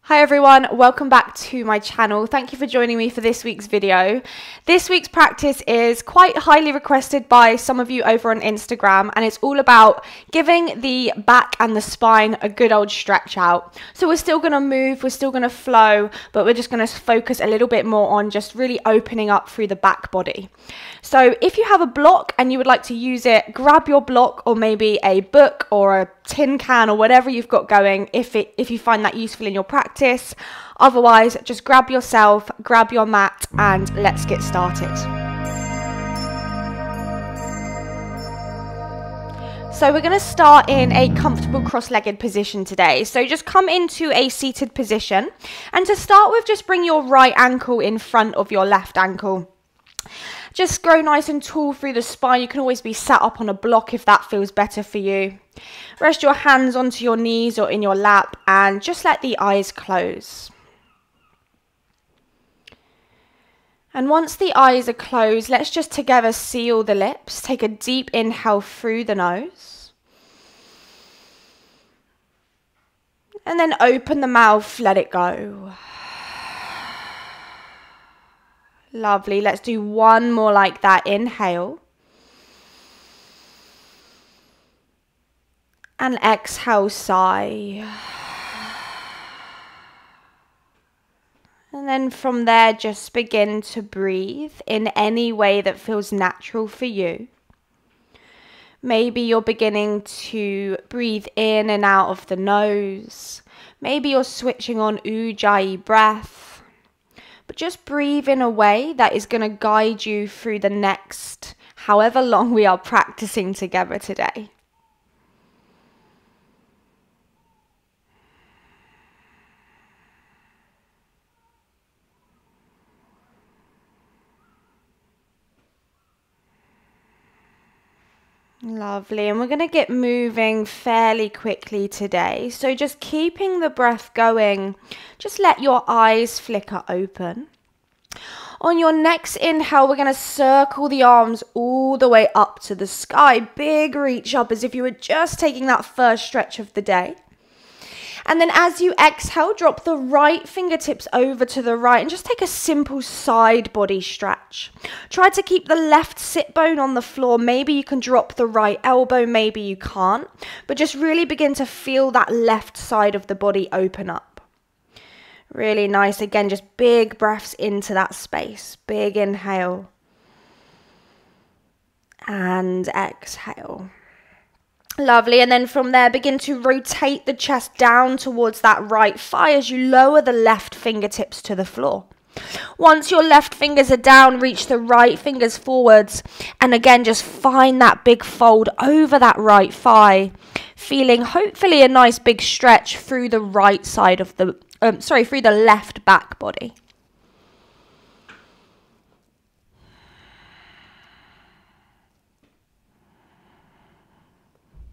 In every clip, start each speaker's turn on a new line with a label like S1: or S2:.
S1: Hi everyone, welcome back to my channel. Thank you for joining me for this week's video. This week's practice is quite highly requested by some of you over on Instagram, and it's all about giving the back and the spine a good old stretch out. So we're still going to move, we're still going to flow, but we're just going to focus a little bit more on just really opening up through the back body. So if you have a block and you would like to use it, grab your block or maybe a book or a tin can or whatever you've got going if you find that useful in your practice. Otherwise, just grab yourself, grab your mat, and let's get started. So we're going to start in a comfortable cross-legged position today. So just come into a seated position, and to start with, just bring your right ankle in front of your left ankle. Just grow nice and tall through the spine. You can always be sat up on a block if that feels better for you. Rest your hands onto your knees or in your lap and just let the eyes close. And once the eyes are closed, let's just together seal the lips. Take a deep inhale through the nose. And then open the mouth, let it go. Lovely. Let's do one more like that. Inhale. And exhale, sigh. And then from there, just begin to breathe in any way that feels natural for you. Maybe you're beginning to breathe in and out of the nose. Maybe you're switching on Ujjayi breath. But just breathe in a way that is going to guide you through the next however long we are practicing together today. Lovely, and we're going to get moving fairly quickly today. So just keeping the breath going, just let your eyes flicker open. On your next inhale, we're going to circle the arms all the way up to the sky. Big reach up as if you were just taking that first stretch of the day. And then as you exhale, drop the right fingertips over to the right and just take a simple side body stretch. Try to keep the left sit bone on the floor. Maybe you can drop the right elbow, maybe you can't. But just really begin to feel that left side of the body open up. Really nice. Again, just big breaths into that space. Big inhale. And exhale. Lovely, and then from there, begin to rotate the chest down towards that right thigh as you lower the left fingertips to the floor. Once your left fingers are down, reach the right fingers forwards, and again, just find that big fold over that right thigh, feeling hopefully a nice big stretch through the right side of the, through the left back body.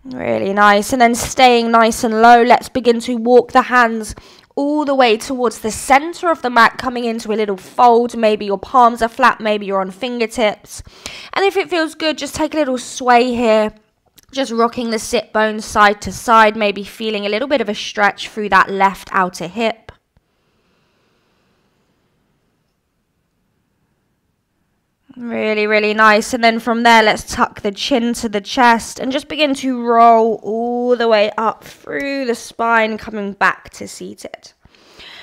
S1: Really nice. And then staying nice and low, let's begin to walk the hands all the way towards the center of the mat, coming into a little fold. Maybe your palms are flat, maybe you're on fingertips. And if it feels good, just take a little sway here. Just rocking the sit bones side to side, maybe feeling a little bit of a stretch through that left outer hip. Really, really nice. And then from there, let's tuck the chin to the chest and just begin to roll all the way up through the spine, coming back to seated.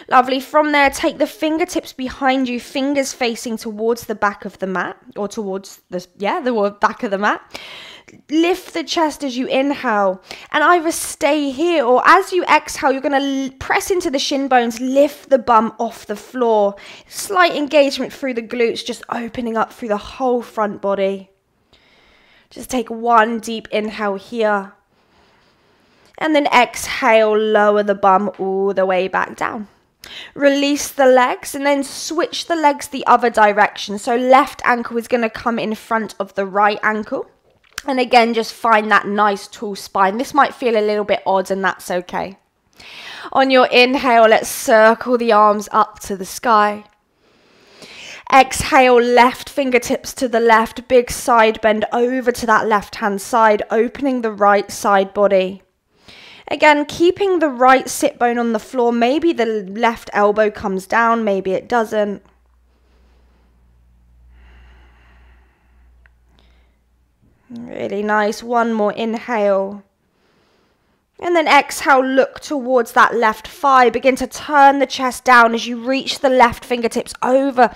S1: Lovely. From there, take the fingertips behind you, fingers facing towards the back of the mat, or towards the back of the mat. Lift the chest as you inhale, and either stay here or as you exhale, you're going to press into the shin bones, lift the bum off the floor. Slight engagement through the glutes, just opening up through the whole front body. Just take one deep inhale here, and then exhale, lower the bum all the way back down. Release the legs and then switch the legs the other direction. So left ankle is going to come in front of the right ankle. And again, just find that nice tall spine. This might feel a little bit odd, and that's okay. On your inhale, let's circle the arms up to the sky. Exhale, left fingertips to the left, big side bend over to that left hand side, opening the right side body. Again, keeping the right sit bone on the floor. Maybe the left elbow comes down, maybe it doesn't. Really nice. One more inhale. And then exhale, look towards that left thigh. Begin to turn the chest down as you reach the right fingertips over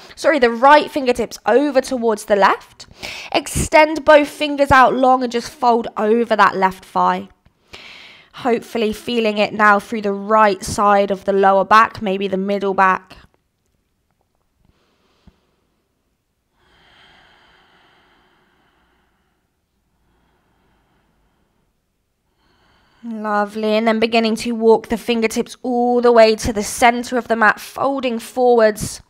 S1: towards the left. Extend both fingers out long and just fold over that left thigh. Hopefully feeling it now through the right side of the lower back, maybe the middle back. Lovely, and then beginning to walk the fingertips all the way to the center of the mat, folding forwards.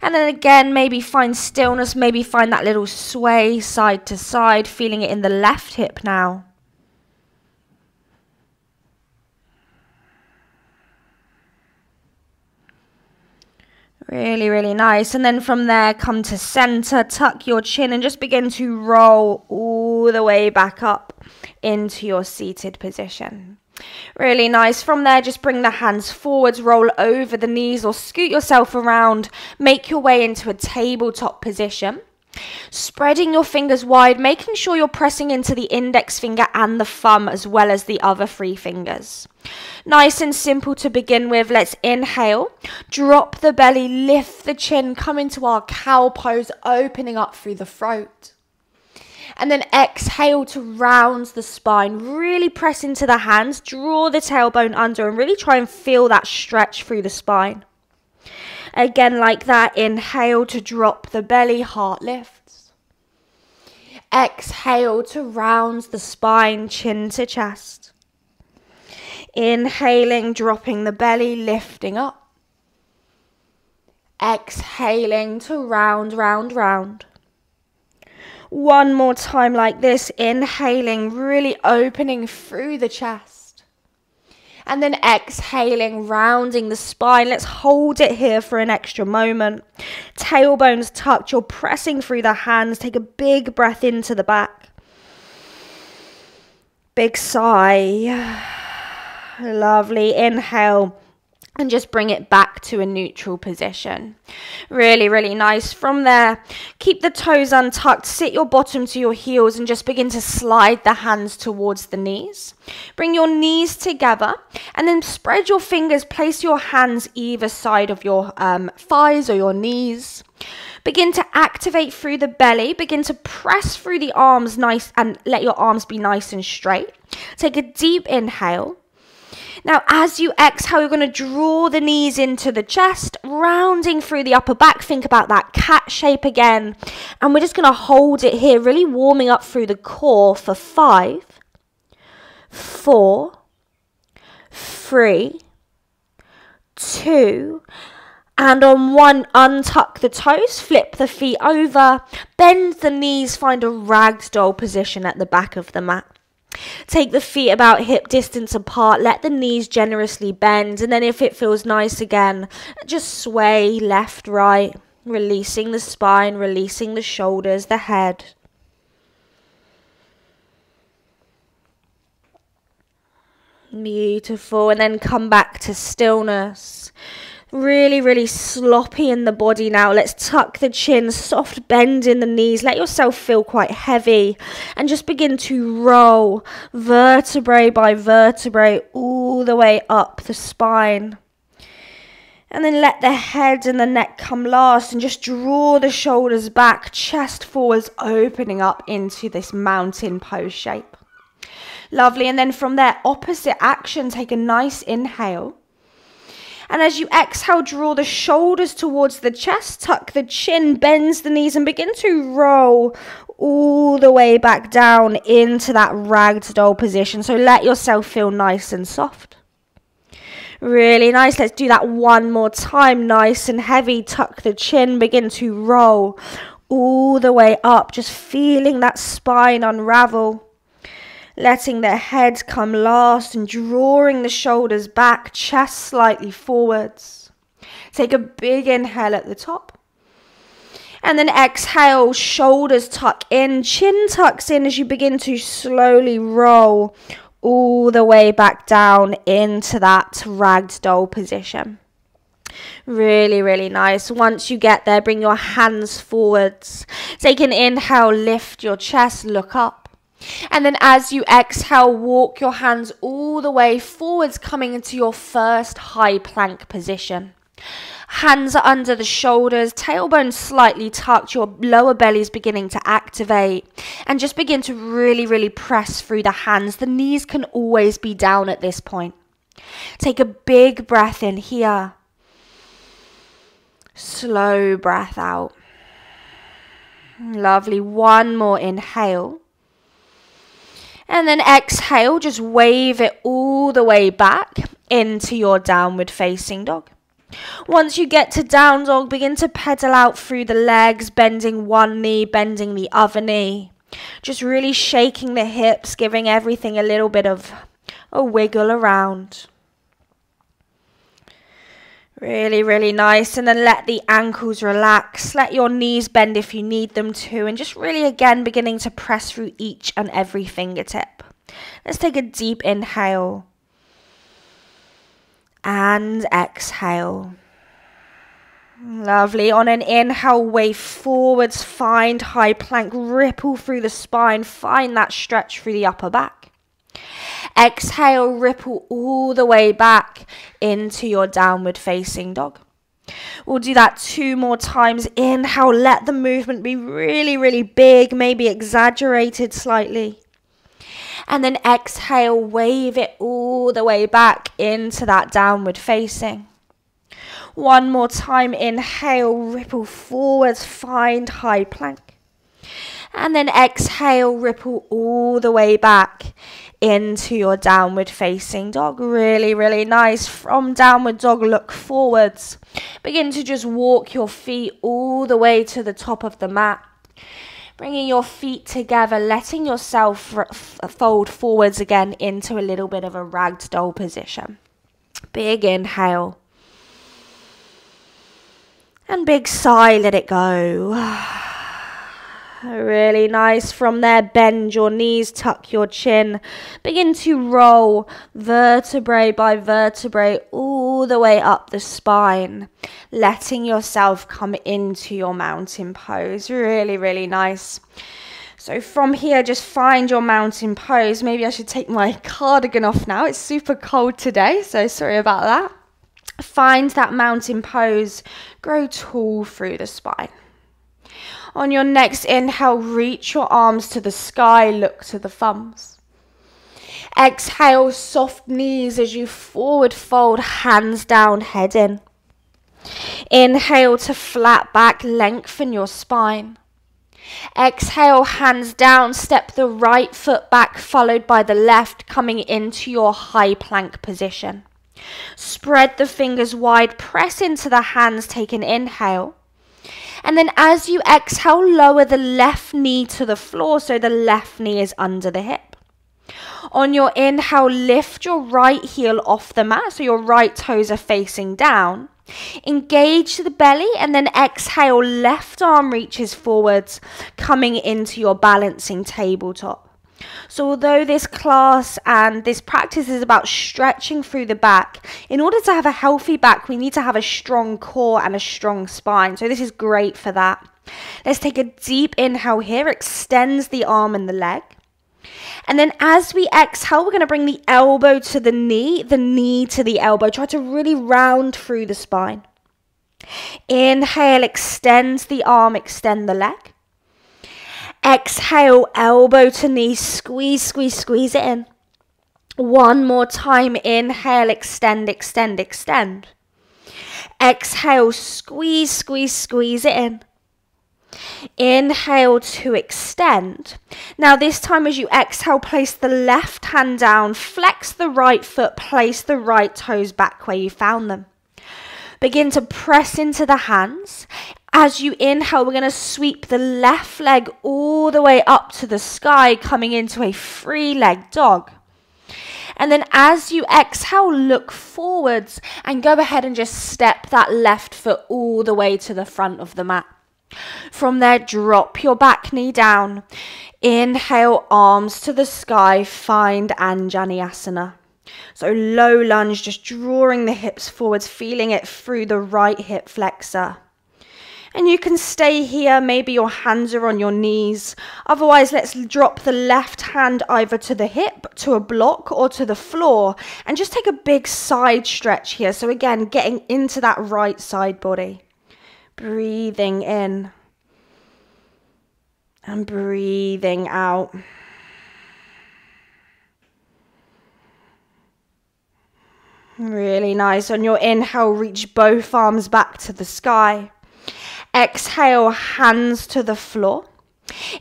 S1: And then again, maybe find stillness, maybe find that little sway side to side, feeling it in the left hip now. Really, really nice. And then from there, come to center, tuck your chin and just begin to roll all the way back up into your seated position. Really nice. From there, just bring the hands forwards, roll over the knees or scoot yourself around. Make your way into a tabletop position. Spreading your fingers wide, making sure you're pressing into the index finger and the thumb as well as the other 3 fingers. Nice and simple to begin with. Let's inhale, drop the belly, lift the chin, come into our cow pose, opening up through the throat. And then exhale to round the spine. Really press into the hands, draw the tailbone under and really try and feel that stretch through the spine. Again, like that, inhale to drop the belly, heart lifts. Exhale to round the spine, chin to chest. Inhaling, dropping the belly, lifting up. Exhaling to round, round, round. One more time like this, inhaling, really opening through the chest. And then exhaling, rounding the spine. Let's hold it here for an extra moment. Tailbones tucked, you're pressing through the hands. Take a big breath into the back. Big sigh. Lovely. Inhale. And just bring it back to a neutral position. Really, really nice. From there, keep the toes untucked. Sit your bottom to your heels and just begin to slide the hands towards the knees. Bring your knees together and then spread your fingers. Place your hands either side of your thighs or your knees. Begin to activate through the belly. Begin to press through the arms nice and let your arms be nice and straight. Take a deep inhale. Now, as you exhale, you're going to draw the knees into the chest, rounding through the upper back. Think about that cat shape again. And we're just going to hold it here, really warming up through the core for 5, 4, 3, 2, and on 1, untuck the toes, flip the feet over, bend the knees, find a ragdoll position at the back of the mat. Take the feet about hip distance apart, let the knees generously bend, and then if it feels nice again, just sway left, right, releasing the spine, releasing the shoulders, the head. Beautiful, and then come back to stillness. Really, really sloppy in the body now. Let's tuck the chin, soft bend in the knees. Let yourself feel quite heavy and just begin to roll vertebrae by vertebrae all the way up the spine. And then let the head and the neck come last and just draw the shoulders back, chest forwards, opening up into this mountain pose shape. Lovely. And then from there, opposite action, take a nice inhale. And as you exhale, draw the shoulders towards the chest, tuck the chin, bend the knees and begin to roll all the way back down into that ragdoll position. So let yourself feel nice and soft. Really nice. Let's do that one more time. Nice and heavy. Tuck the chin, begin to roll all the way up. Just feeling that spine unravel. Letting the head come last and drawing the shoulders back, chest slightly forwards. Take a big inhale at the top. And then exhale, shoulders tuck in, chin tucks in as you begin to slowly roll all the way back down into that ragdoll position. Really, really nice. Once you get there, bring your hands forwards. Take an inhale, lift your chest, look up. And then as you exhale, walk your hands all the way forwards, coming into your first high plank position. Hands are under the shoulders, tailbone slightly tucked, your lower belly is beginning to activate. And just begin to really, really press through the hands. The knees can always be down at this point. Take a big breath in here. Slow breath out. Lovely. One more inhale. And then exhale, just wave it all the way back into your downward facing dog. Once you get to down dog, begin to pedal out through the legs, bending one knee, bending the other knee. Just really shaking the hips, giving everything a little bit of a wiggle around. Really, really nice. And then let the ankles relax. Let your knees bend if you need them to. And just really, again, beginning to press through each and every fingertip. Let's take a deep inhale. And exhale. Lovely. On an inhale, wave forwards. Find high plank. Ripple through the spine. Find that stretch through the upper back. Exhale, ripple all the way back into your downward facing dog. We'll do that 2 more times. Inhale, let the movement be really, really big, maybe exaggerated slightly. And then exhale, wave it all the way back into that downward facing. 1 more time. Inhale, ripple forwards, find high plank. And then exhale, ripple all the way back into your downward facing dog. Really, really nice. From downward dog, look forwards. Begin to just walk your feet all the way to the top of the mat. Bringing your feet together, letting yourself fold forwards again into a little bit of a ragdoll position. Big inhale. And big sigh, let it go. Really nice. From there, bend your knees, tuck your chin. Begin to roll vertebrae by vertebrae all the way up the spine. Letting yourself come into your mountain pose. Really, really nice. So from here, just find your mountain pose. Maybe I should take my cardigan off now. It's super cold today, so sorry about that. Find that mountain pose. Grow tall through the spine. On your next inhale, reach your arms to the sky, look to the thumbs. Exhale, soft knees as you forward fold, hands down, head in. Inhale to flat back, lengthen your spine. Exhale, hands down, step the right foot back, followed by the left, coming into your high plank position. Spread the fingers wide, press into the hands, take an inhale. And then as you exhale, lower the left knee to the floor so the left knee is under the hip. On your inhale, lift your right heel off the mat so your right toes are facing down. Engage the belly and then exhale, left arm reaches forwards, coming into your balancing tabletop. So although this class and this practice is about stretching through the back, in order to have a healthy back, we need to have a strong core and a strong spine. So this is great for that. Let's take a deep inhale here, extends the arm and the leg. And then as we exhale, we're going to bring the elbow to the knee to the elbow. Try to really round through the spine. Inhale, extend the arm, extend the leg. Exhale, elbow to knee, squeeze, squeeze, squeeze it in. 1 more time, inhale, extend, extend, extend. Exhale, squeeze, squeeze, squeeze it in. Inhale to extend. Now this time as you exhale, place the left hand down, flex the right foot, place the right toes back where you found them. Begin to press into the hands. As you inhale, we're going to sweep the left leg all the way up to the sky, coming into a 3-leg dog. And then as you exhale, look forwards and go ahead and just step that left foot all the way to the front of the mat. From there, drop your back knee down. Inhale, arms to the sky, find Anjaneyasana. So low lunge, just drawing the hips forwards, feeling it through the right hip flexor. And you can stay here, maybe your hands are on your knees. Otherwise, let's drop the left hand either to the hip, to a block, or to the floor. And just take a big side stretch here. So again, getting into that right side body. Breathing in. And breathing out. Really nice. On your inhale, reach both arms back to the sky. Exhale, hands to the floor.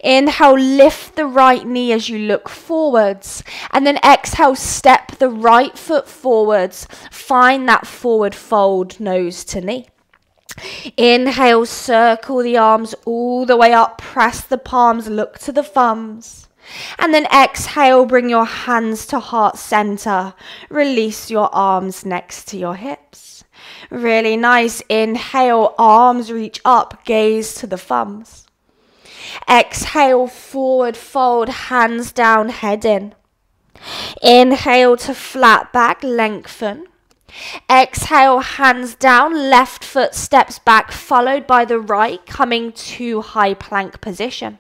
S1: Inhale, lift the right knee as you look forwards. And then exhale, step the right foot forwards. Find that forward fold, nose to knee. Inhale, circle the arms all the way up. Press the palms, look to the thumbs. And then exhale, bring your hands to heart center. Release your arms next to your hips. Really nice. Inhale, arms reach up, gaze to the thumbs. Exhale, forward fold, hands down, head in. Inhale to flat back, lengthen. Exhale, hands down, left foot steps back, followed by the right, coming to high plank position.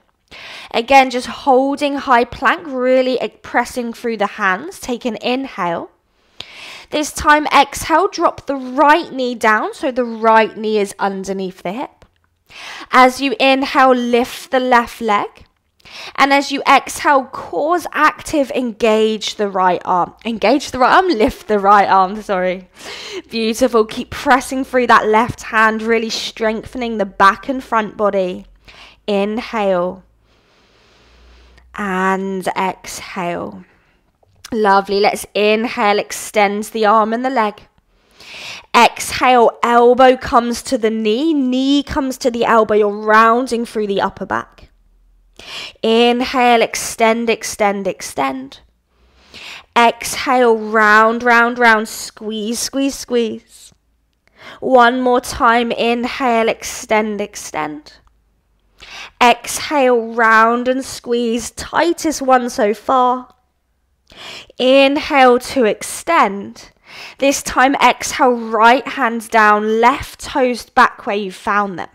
S1: Again, just holding high plank, really pressing through the hands. Take an inhale. This time, exhale, drop the right knee down, so the right knee is underneath the hip. As you inhale, lift the left leg. And as you exhale, cause active, engage the right arm. Engage the right arm, lift the right arm, sorry. Beautiful. Keep pressing through that left hand, really strengthening the back and front body. Inhale. And exhale. Lovely. Let's inhale, extend the arm and the leg. Exhale, elbow comes to the knee, knee comes to the elbow. You're rounding through the upper back. Inhale, extend, extend, extend. Exhale, round, round, round, squeeze, squeeze, squeeze. One more time, inhale, extend, extend. Exhale, round and squeeze, tightest one so far. Inhale to extend. This time, exhale, right hands down, left toes back where you found them.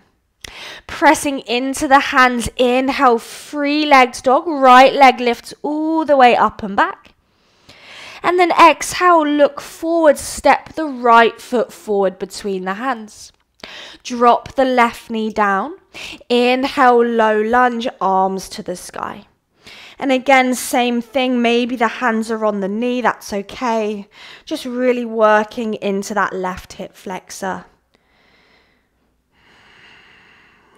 S1: Pressing into the hands, inhale, three-legged dog, right leg lifts all the way up and back. And then exhale, look forward, step the right foot forward between the hands. Drop the left knee down. Inhale, low lunge, arms to the sky. And again, same thing, maybe the hands are on the knee, that's okay. Just really working into that left hip flexor.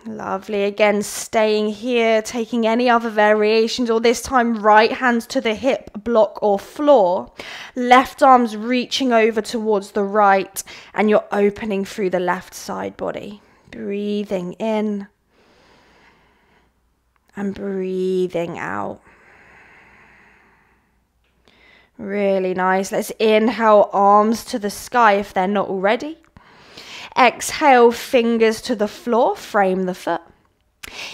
S1: Lovely. Again, staying here, taking any other variations, or this time right hands to the hip, block or floor. Left arms reaching over towards the right, and you're opening through the left side body. Breathing in and breathing out. Really nice. Let's inhale, arms to the sky if they're not already. Exhale, fingers to the floor, frame the foot.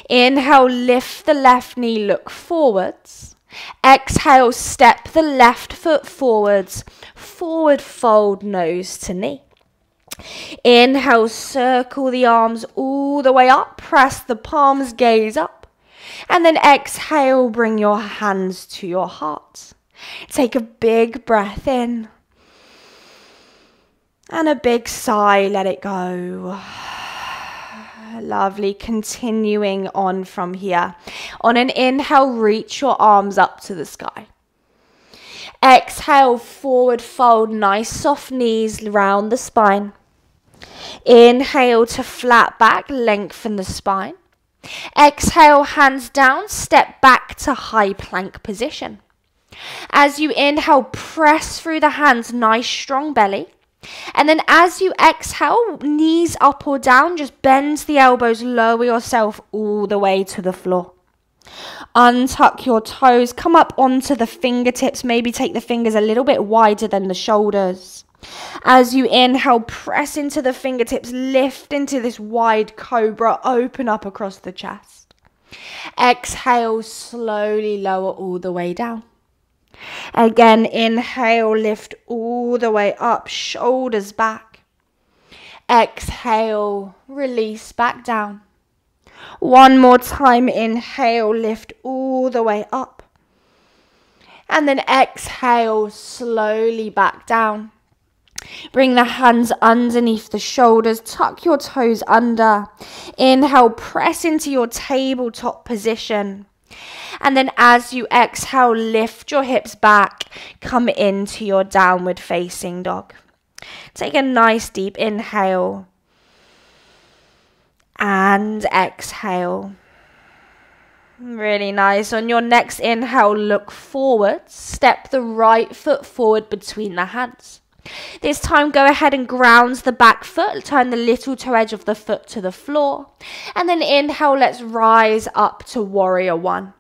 S1: Inhale, lift the left knee, look forwards. Exhale, step the left foot forwards, forward fold, nose to knee. Inhale, circle the arms all the way up, press the palms, gaze up. And then exhale, bring your hands to your heart. Take a big breath in. And a big sigh, let it go. Lovely, continuing on from here. On an inhale, reach your arms up to the sky. Exhale, forward fold, nice soft knees round the spine. Inhale to flat back, lengthen the spine. Exhale, hands down, step back to high plank position. As you inhale, press through the hands, nice strong belly. And then as you exhale, knees up or down, just bend the elbows, lower yourself all the way to the floor. Untuck your toes, come up onto the fingertips, maybe take the fingers a little bit wider than the shoulders. As you inhale, press into the fingertips, lift into this wide cobra, open up across the chest. Exhale, slowly lower all the way down. Again, inhale, lift all the way up, shoulders back. Exhale, release back down. One more time, inhale, lift all the way up. And then exhale, slowly back down. Bring the hands underneath the shoulders, tuck your toes under. Inhale, press into your tabletop position. And then as you exhale, lift your hips back, come into your downward facing dog. Take a nice deep inhale and exhale. Really nice. On your next inhale, look forward, step the right foot forward between the hands. This time, go ahead and ground the back foot. Turn the little toe edge of the foot to the floor. And then inhale, let's rise up to warrior one.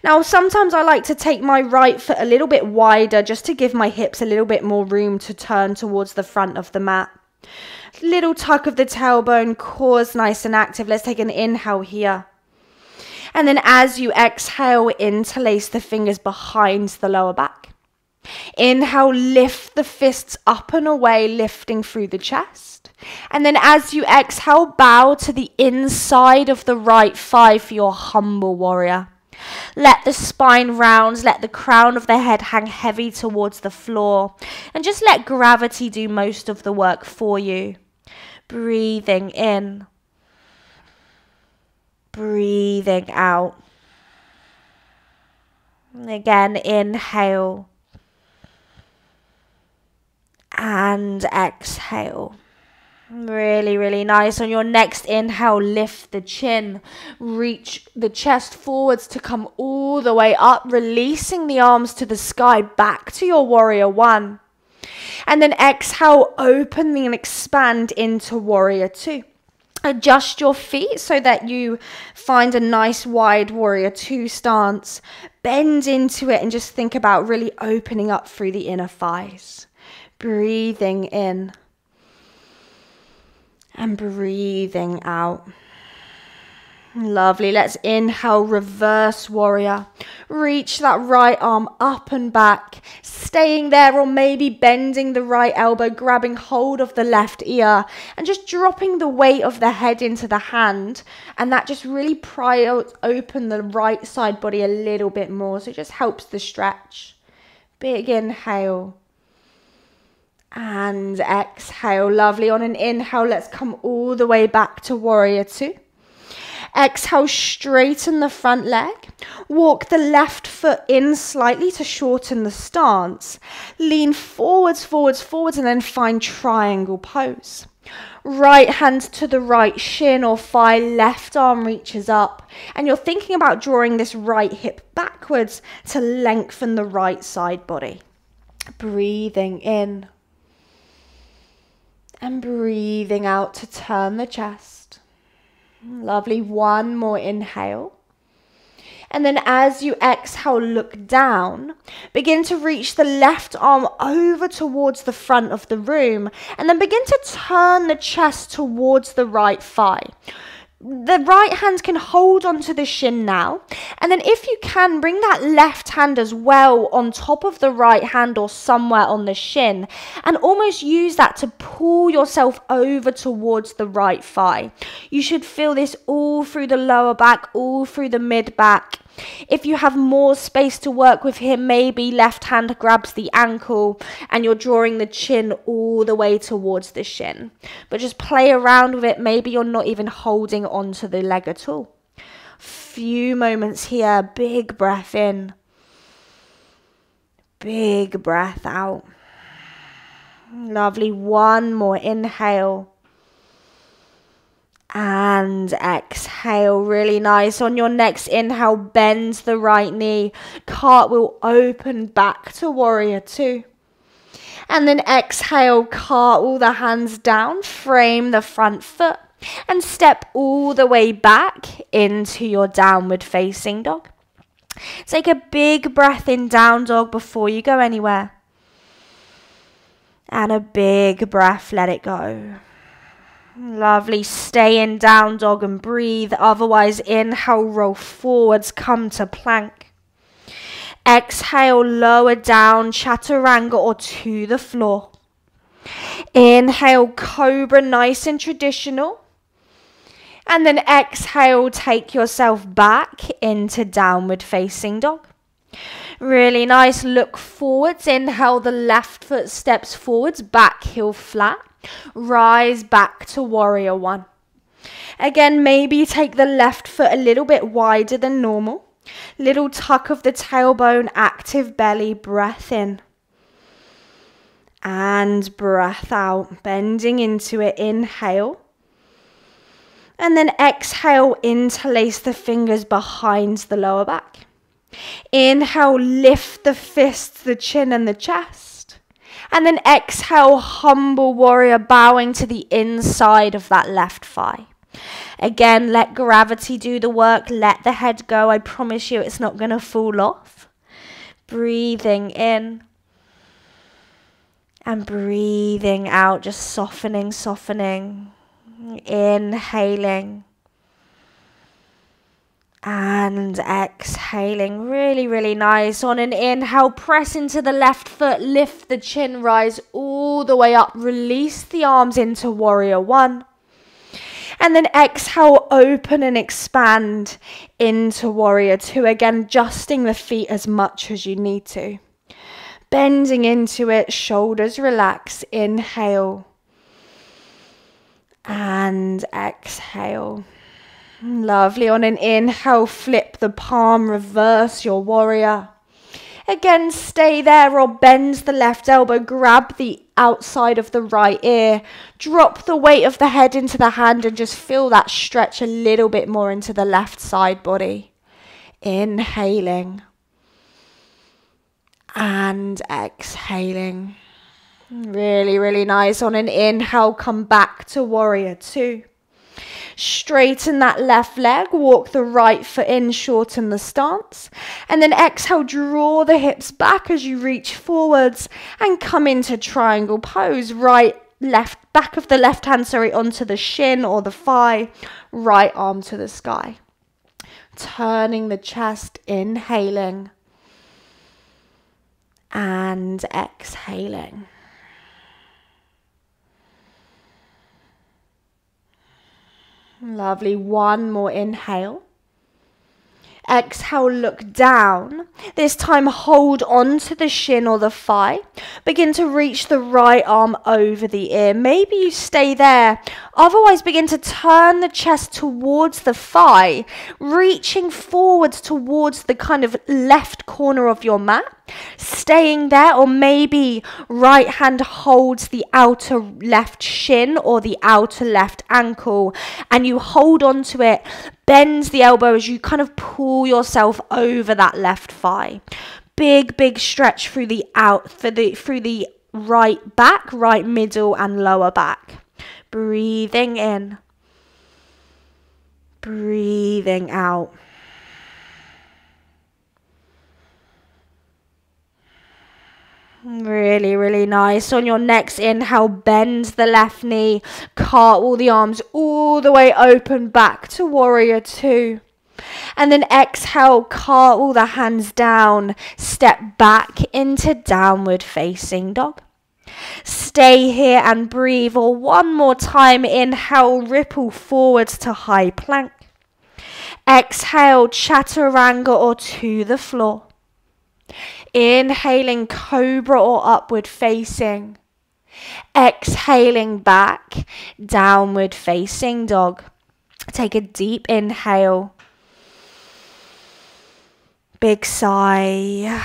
S1: Now, sometimes I like to take my right foot a little bit wider just to give my hips a little bit more room to turn towards the front of the mat. Little tuck of the tailbone, core's nice and active. Let's take an inhale here. And then as you exhale, interlace the fingers behind the lower back. Inhale, lift the fists up and away, lifting through the chest. And then as you exhale, bow to the inside of the right thigh for your humble warrior. Let the spine round, let the crown of the head hang heavy towards the floor. And just let gravity do most of the work for you. Breathing in. Breathing out. And again, inhale. And exhale. Really, really nice. On your next inhale, lift the chin. Reach the chest forwards to come all the way up, releasing the arms to the sky, back to your warrior one. And then exhale, open and expand into warrior two. Adjust your feet so that you find a nice wide warrior two stance. Bend into it and just think about really opening up through the inner thighs. Breathing in and breathing out. Lovely. Let's inhale, reverse warrior. Reach that right arm up and back, staying there or maybe bending the right elbow, grabbing hold of the left ear and just dropping the weight of the head into the hand. And that just really pries open the right side body a little bit more. So it just helps the stretch. Big inhale. And exhale. Lovely. On an inhale, let's come all the way back to warrior two. Exhale, straighten the front leg. Walk the left foot in slightly to shorten the stance. Lean forwards, forwards, forwards, and then find triangle pose. Right hand to the right shin or thigh, left arm reaches up. And you're thinking about drawing this right hip backwards to lengthen the right side body. Breathing in. And breathing out to turn the chest. Lovely. One more inhale. And then as you exhale, look down. Begin to reach the left arm over towards the front of the room. And then begin to turn the chest towards the right thigh. The right hand can hold onto the shin now. And then if you can, bring that left hand as well on top of the right hand or somewhere on the shin. And almost use that to pull yourself over towards the right thigh. You should feel this all through the lower back, all through the mid back. If you have more space to work with here, maybe left hand grabs the ankle and you're drawing the chin all the way towards the shin. But just play around with it. Maybe you're not even holding onto the leg at all. Few moments here. Big breath in. Big breath out. Lovely. One more inhale. And exhale, really nice. On your next inhale, bend the right knee. Cartwheel open back to warrior two. And then exhale, cartwheel the hands down, frame the front foot. And step all the way back into your downward facing dog. Take a big breath in down dog before you go anywhere. And a big breath, let it go. Lovely. Stay in down dog and breathe. Otherwise, inhale, roll forwards, come to plank. Exhale, lower down, chaturanga or to the floor. Inhale, cobra, nice and traditional. And then exhale, take yourself back into downward facing dog. Really nice. Look forwards. Inhale, the left foot steps forwards, back heel flat. Rise back to warrior one. Again, maybe take the left foot a little bit wider than normal. Little tuck of the tailbone, active belly, breath in. And breath out, bending into it. Inhale. And then exhale, interlace the fingers behind the lower back. Inhale, lift the fists, the chin and the chest. And then exhale, humble warrior, bowing to the inside of that left thigh. Again, let gravity do the work. Let the head go. I promise you it's not going to fall off. Breathing in. And breathing out, just softening, softening. Inhaling. And exhaling. Really, really nice. On an inhale, press into the left foot. Lift the chin, rise all the way up. Release the arms into warrior one. And then exhale, open and expand into warrior two. Again, adjusting the feet as much as you need to. Bending into it, shoulders relax. Inhale. And exhale. Lovely. On an inhale, flip the palm, reverse your warrior. Again, stay there or bend the left elbow, grab the outside of the right ear, drop the weight of the head into the hand and just feel that stretch a little bit more into the left side body. Inhaling and exhaling. Really, really nice. On an inhale, come back to warrior two. Straighten that left leg, walk the right foot in, shorten the stance. And then exhale, draw the hips back as you reach forwards and come into triangle pose. Back of the left hand, onto the shin or the thigh, right arm to the sky. Turning the chest, inhaling and exhaling. Lovely. One more inhale. Exhale, look down. This time hold on to the shin or the thigh. Begin to reach the right arm over the ear. Maybe you stay there. Otherwise, begin to turn the chest towards the thigh, reaching forwards towards the kind of left corner of your mat. Staying there, or maybe right hand holds the outer left shin or the outer left ankle and you hold on to it. Bend the elbow as you kind of pull yourself over that left thigh. Big stretch through the right back, right middle and lower back. Breathing in. Breathing out. Really, really nice. On your next inhale, bend the left knee, cartwheel the arms all the way open back to warrior two. And then exhale, cartwheel the hands down, step back into downward facing dog. Stay here and breathe, or one more time, inhale, ripple forwards to high plank. Exhale, chaturanga or to the floor. Inhaling, cobra or upward facing. Exhaling back, downward facing dog. Take a deep inhale. Big sigh.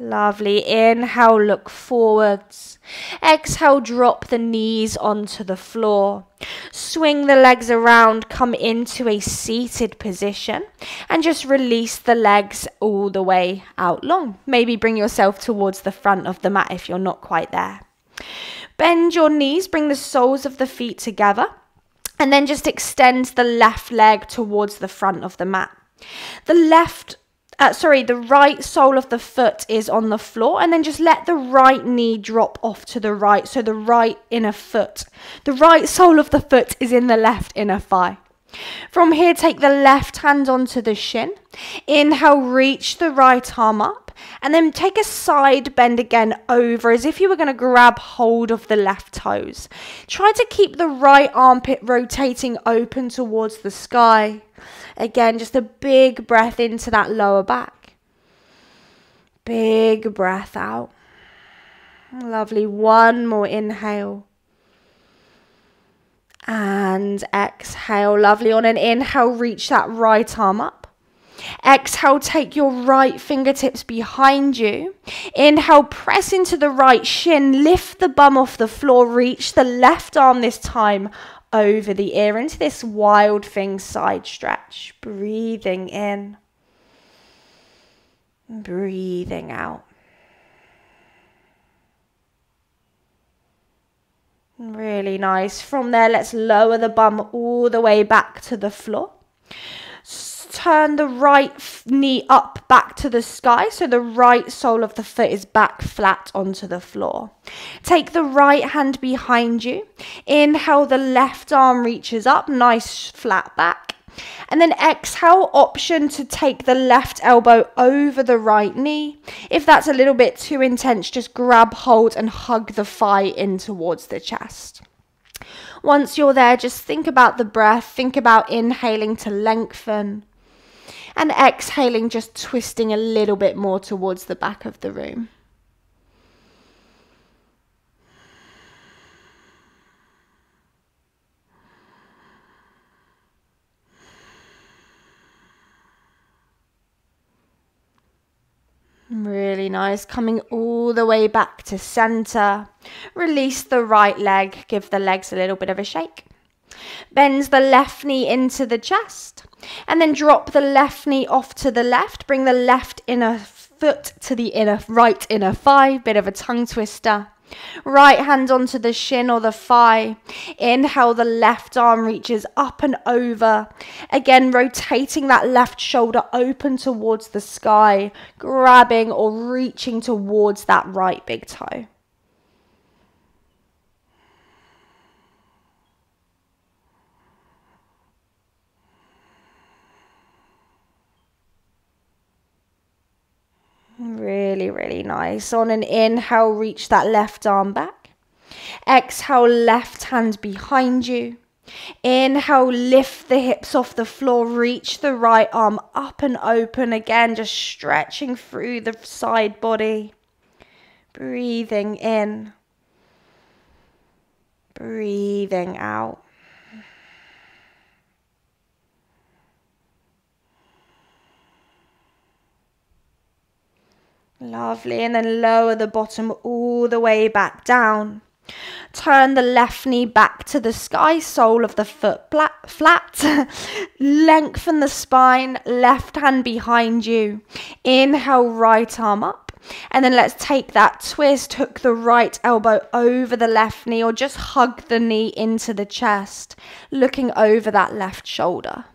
S1: Lovely. Inhale, look forwards. Exhale, drop the knees onto the floor. Swing the legs around, come into a seated position and just release the legs all the way out long. Maybe bring yourself towards the front of the mat if you're not quite there. Bend your knees, bring the soles of the feet together and then just extend the left leg towards the front of the mat. The left the right sole of the foot is on the floor, and then just let the right knee drop off to the right, so the right inner foot. The right sole of the foot is in the left inner thigh. From here, take the left hand onto the shin. Inhale, reach the right arm up, and then take a side bend again over as if you were going to grab hold of the left toes. Try to keep the right armpit rotating open towards the sky. Again, just a big breath into that lower back. Big breath out. Lovely. One more inhale. And exhale. Lovely. On an inhale, reach that right arm up. Exhale, take your right fingertips behind you. Inhale, press into the right shin. Lift the bum off the floor. Reach the left arm this time over the ear into this wild thing side stretch. Breathing in. Breathing out. Really nice. From there, let's lower the bum all the way back to the floor. Turn the right knee up back to the sky, so the right sole of the foot is back flat onto the floor. Take the right hand behind you. Inhale, the left arm reaches up, nice flat back. And then exhale, option to take the left elbow over the right knee. If that's a little bit too intense, just grab hold and hug the thigh in towards the chest. Once you're there, just think about the breath. Think about inhaling to lengthen. And exhaling, just twisting a little bit more towards the back of the room. Really nice. Coming all the way back to center. Release the right leg. Give the legs a little bit of a shake. Bend the left knee into the chest. And then drop the left knee off to the left. Bring the left inner foot to the right inner thigh. Bit of a tongue twister. Right hand onto the shin or the thigh. Inhale, the left arm reaches up and over. Again, rotating that left shoulder open towards the sky. Grabbing or reaching towards that right big toe. Really, really nice. On an inhale, reach that left arm back. Exhale, left hand behind you. Inhale, lift the hips off the floor. Reach the right arm up and open. Again, just stretching through the side body. Breathing in. Breathing out. Lovely, and then lower the bottom all the way back down. Turn the left knee back to the sky, sole of the foot flat. Lengthen the spine, left hand behind you. Inhale, right arm up. And then let's take that twist, hook the right elbow over the left knee, or just hug the knee into the chest, looking over that left shoulder.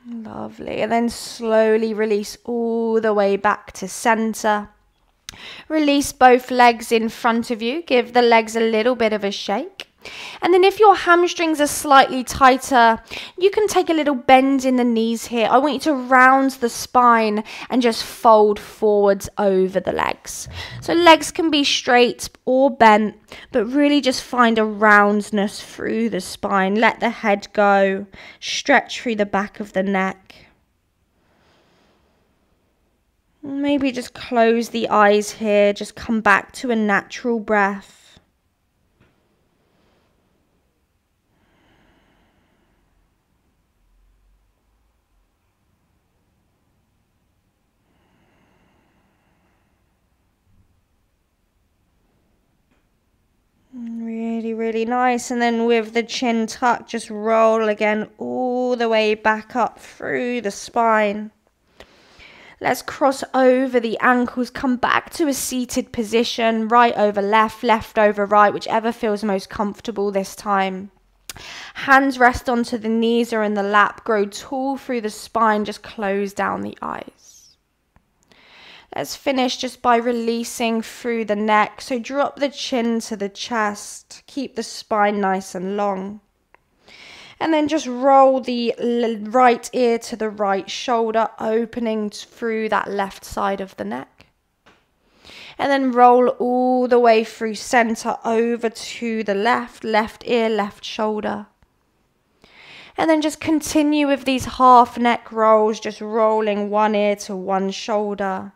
S1: Lovely. And then slowly release all the way back to center. Release both legs in front of you. Give the legs a little bit of a shake. And then if your hamstrings are slightly tighter, you can take a little bend in the knees here. I want you to round the spine and just fold forwards over the legs. So legs can be straight or bent, but really just find a roundness through the spine. Let the head go. Stretch through the back of the neck. Maybe just close the eyes here. Just come back to a natural breath. Really, really nice. And then with the chin tucked, just roll again all the way back up through the spine. Let's cross over the ankles, come back to a seated position, right over left, left over right, whichever feels most comfortable this time. Hands rest onto the knees or in the lap, grow tall through the spine, just close down the eyes. Let's finish just by releasing through the neck, so drop the chin to the chest, keep the spine nice and long. And then just roll the right ear to the right shoulder, opening through that left side of the neck. And then roll all the way through center over to the left ear, left shoulder. And then just continue with these half neck rolls, just rolling one ear to one shoulder.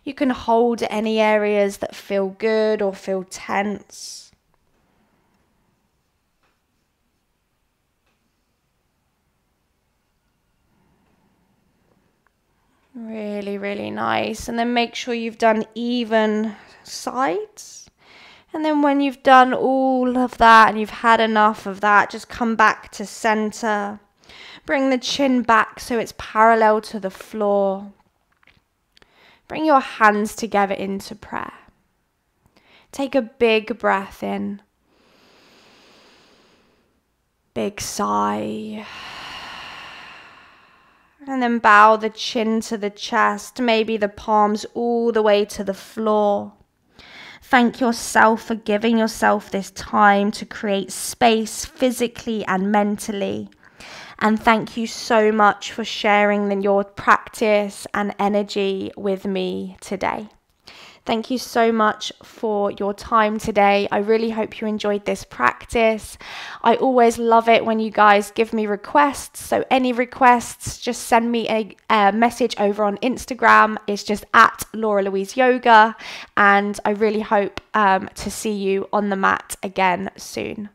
S1: You can hold any areas that feel good or feel tense. Really, really nice. And then make sure you've done even sides. And then when you've done all of that and you've had enough of that, just come back to center. Bring the chin back so it's parallel to the floor. Bring your hands together into prayer. Take a big breath in. Big sigh. And then bow the chin to the chest, maybe the palms all the way to the floor. Thank yourself for giving yourself this time to create space physically and mentally. And thank you so much for sharing your practice and energy with me today. Thank you so much for your time today. I really hope you enjoyed this practice. I always love it when you guys give me requests. So any requests, just send me a message over on Instagram. It's just at Lauralouiseyoga. And I really hope to see you on the mat again soon.